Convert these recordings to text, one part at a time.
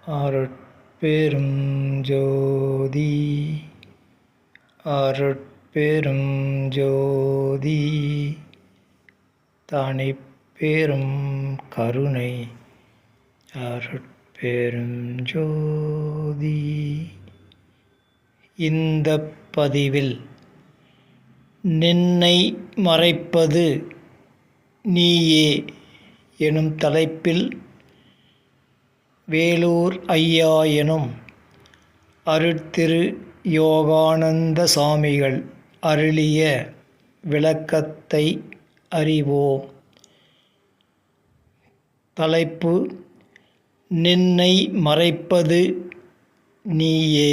அருட்பெரும் ஜோதி அருட்பெரும் ஜோதி தனிப்பெரும் கருணை அருட்பெரும் ஜோதி. இந்த பதிவில் நின்னை மறைப்பது நீயே எனும் தலைப்பில் வேலூர் ஐயா எனும் அருட்திரு யோகானந்த சாமிகள் அருளிய விளக்கத்தை அறிவோம். தலைப்பு: நின்னை மறைப்பது நீயே.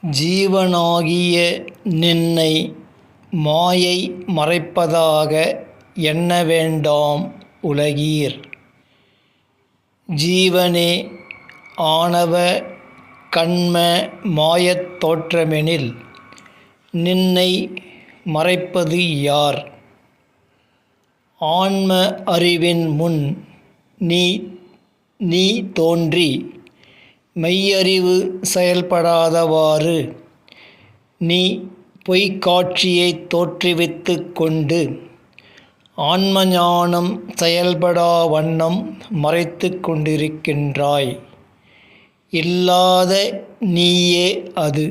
ஜீவனாகிய நின்னை மாயை மறைப்பதாக எண்ண வேண்டாம் உலகீர். ஜீவனே ஆணவ கண்ம மாயத் தோற்றமெனில் நின்னை மறைப்பது யார்? ஆன்ம அறிவின் முன் நீ தோன்றி மெய்யறிவு செயல்படாதவாறு நீ பொய்க்காட்சியை தோற்றுவித்து கொண்டு ஆன்ம ஞானம் செயல்படா வண்ணம் மறைத்து கொண்டிருக்கின்றாய். இல்லாத நீயே அது.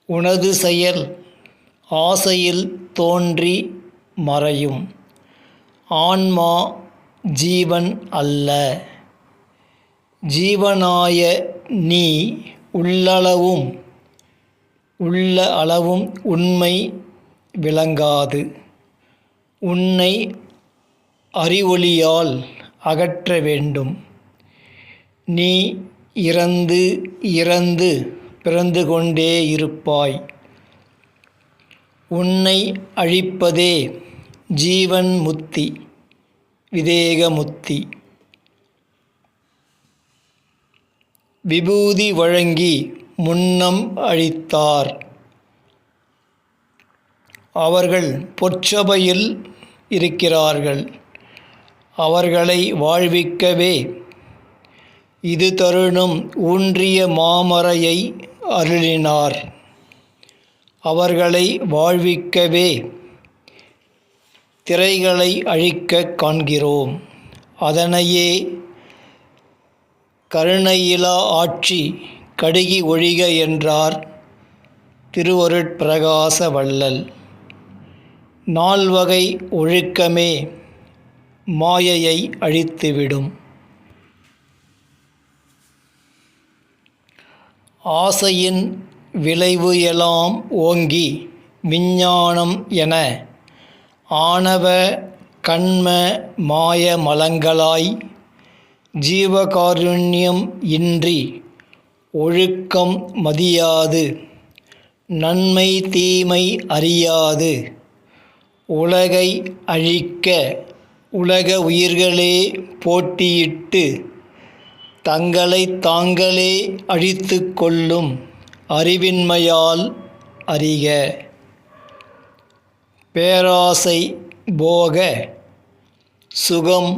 உனது செயல் ஆசையில் தோன்றி மறையும். ஆன்மா ஜீவன் அல்ல. ஜீவனாய நீ உள்ள அளவும் உண்மை விளங்காது. உன்னை அறிவொளியால் அகற்ற வேண்டும். நீ இறந்து இறந்து பிறந்து கொண்டே இருப்பாய். உன்னை அழிப்பதே ஜீவன் முத்தி, விதேக முத்தி. விபூதி வழங்கி முன்னம் அழித்தார். அவர்கள் பொற்சபையில் இருக்கிறார்கள். அவர்களை வாழ்விக்கவே இது தருணம் ஊன்றிய மாமரையை அருளினார். அவர்களை வாழ்விக்கவே திரைகளை அழிக்கக் காண்கிறோம். அதனையே கருணையிலா ஆட்சி கடுகி ஒழிக என்றார் திருவருட்பிரகாச வள்ளல். நால்வகை ஒழுக்கமே மாயையை அழித்துவிடும். ஆசையின் விளைவு எல்லாம் ஓங்கி விஞ்ஞானம் என ஆணவ கண்ம மாய மலங்களாய் ஜீவகாருண்யம் இன்றி ஒழுக்கம் மதியாது நன்மை தீமை அறியாது உலகை அழிக்க உலக உயிர்களே போட்டியிட்டு தங்களை தாங்களே அழித்து கொள்ளும் அறிவின்மையால் அறிக. பேராசை போக சுகம்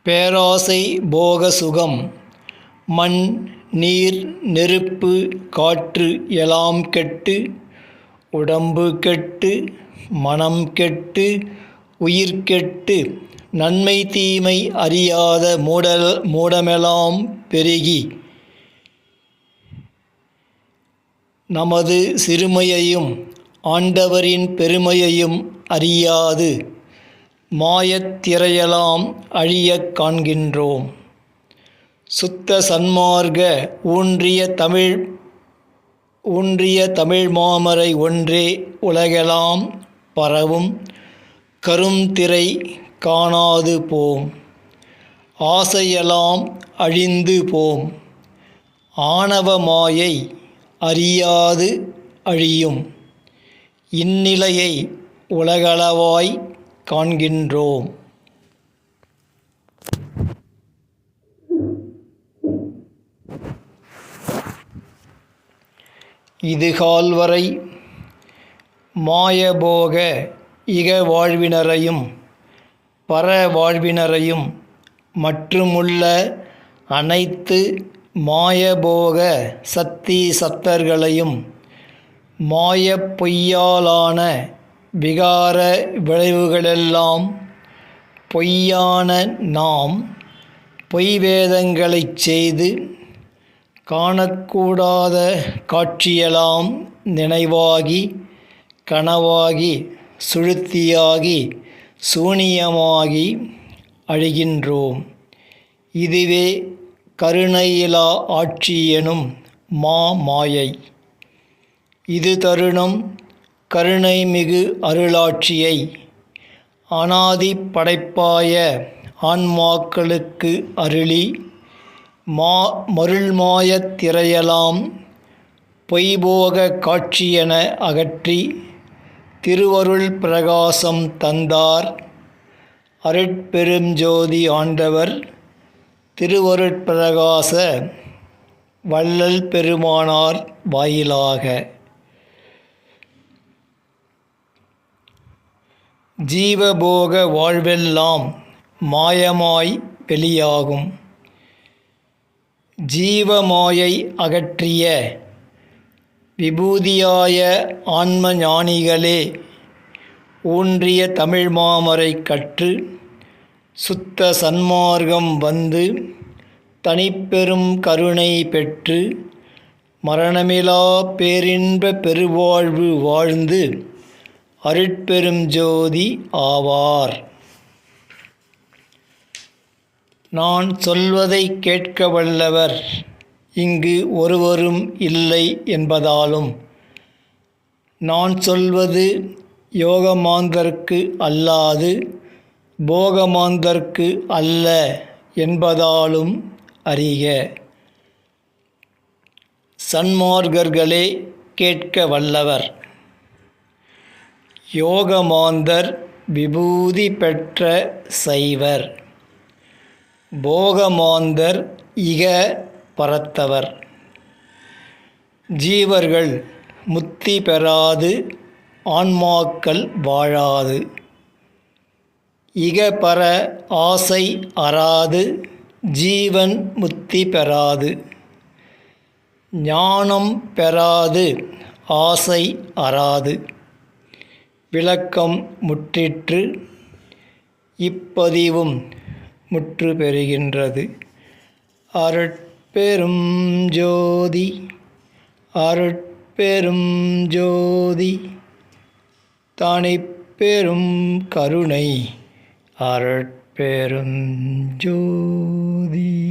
பேராசை போக சுகம் மண் நீர் நெருப்பு காற்று எல்லாம் கெட்டு உடம்பு கெட்டு மனம் கெட்டு உயிர் கெட்டு நன்மை தீமை அறியாத மூடமெல்லாம் பெருகி நமது சிறுமையையும் ஆண்டவரின் பெருமையையும் அறியாது மாயத்திரையெல்லாம் அழியக் காண்கின்றோம். சுத்த சன்மார்க்க ஊன்றிய தமிழ் மாமரை ஒன்றே உலகெல்லாம் பரவும் கரும்திரை காணாது போம். ஆசையெல்லாம் அழிந்து போம். ஆணவ மாயை அறியாது அழியும். இந்நிலையை உலகளவாய் காண்கின்றோம். இதுகால்வரை மாயபோக இக வாழ்வினரையும் பர வாழ்வினரையும் மற்றுமுள்ள அனைத்து மாயபோக சத்தி சத்தர்களையும் மாயப் பொய்யாலான விகார விளைவுகளெல்லாம் பொய்யான நாம் பொய்வேதங்களைச் செய்து காணக்கூடாத காட்சியெல்லாம் நினைவாகி கனவாகி சுழுத்தியாகி சூனியமாகி அழிகின்றோம். இதுவே கருணையிலா ஆட்சி எனும் மாயை. இது தருணம் கருணைமிகு அருளாட்சியை அனாதி படைப்பாய ஆன்மாக்களுக்கு அருளி மருள்மாயத் திரையலாம் பொய்போக காட்சியென அகற்றி திருவருள் பிரகாசம் தந்தார் அருட்பெருஞ்சோதி ஆண்டவர் திருவருட்பிரகாச வள்ளல் பெருமானார் வாயிலாக. ஜீவபோக வாழ்வெல்லாம் மாயமாய் வெளியாகும். ஜீவமாயை அகற்றிய விபூதியாய ஆன்ம ஞானிகளே ஊன்றிய தமிழ் மாமரை கற்று சுத்த சன்மார்க்கம் வந்து தனிப்பெரும் கருணை பெற்று மரணமிலா பேரின்ப பெருவாழ்வு வாழ்ந்து அருட்பெரும் ஜோதி ஆவார். நான் சொல்வதை கேட்க வல்லவர் இங்கு ஒருவரும் இல்லை என்பதாலும் நான் சொல்வது யோகமாந்தர்க்கு அல்லாது போகமாந்தர்க்கு அல்ல என்பதாலும் அறிக. சன்மார்க்கர்களே கேட்க வல்லவர். யோகமாந்தர் விபூதி பெற்ற சைவர். போகமாந்தர் இக பரத்தவர். ஜீவர்கள் முத்தி பெறாது ஆன்மாக்கள் வாழாது. இகபர ஆசை அறாது ஜீவன் முத்தி பெறாது. ஞானம் பெறாது ஆசை அறாது. விளக்கம் முற்றிற்று. இப்பதிவும் முற்று பெறுகின்றது. அருட்பெரும் ஜோதி அருட்பெரும் ஜோதி தனிப்பெரும் கருணை அருட்பெரும் ஜோதி.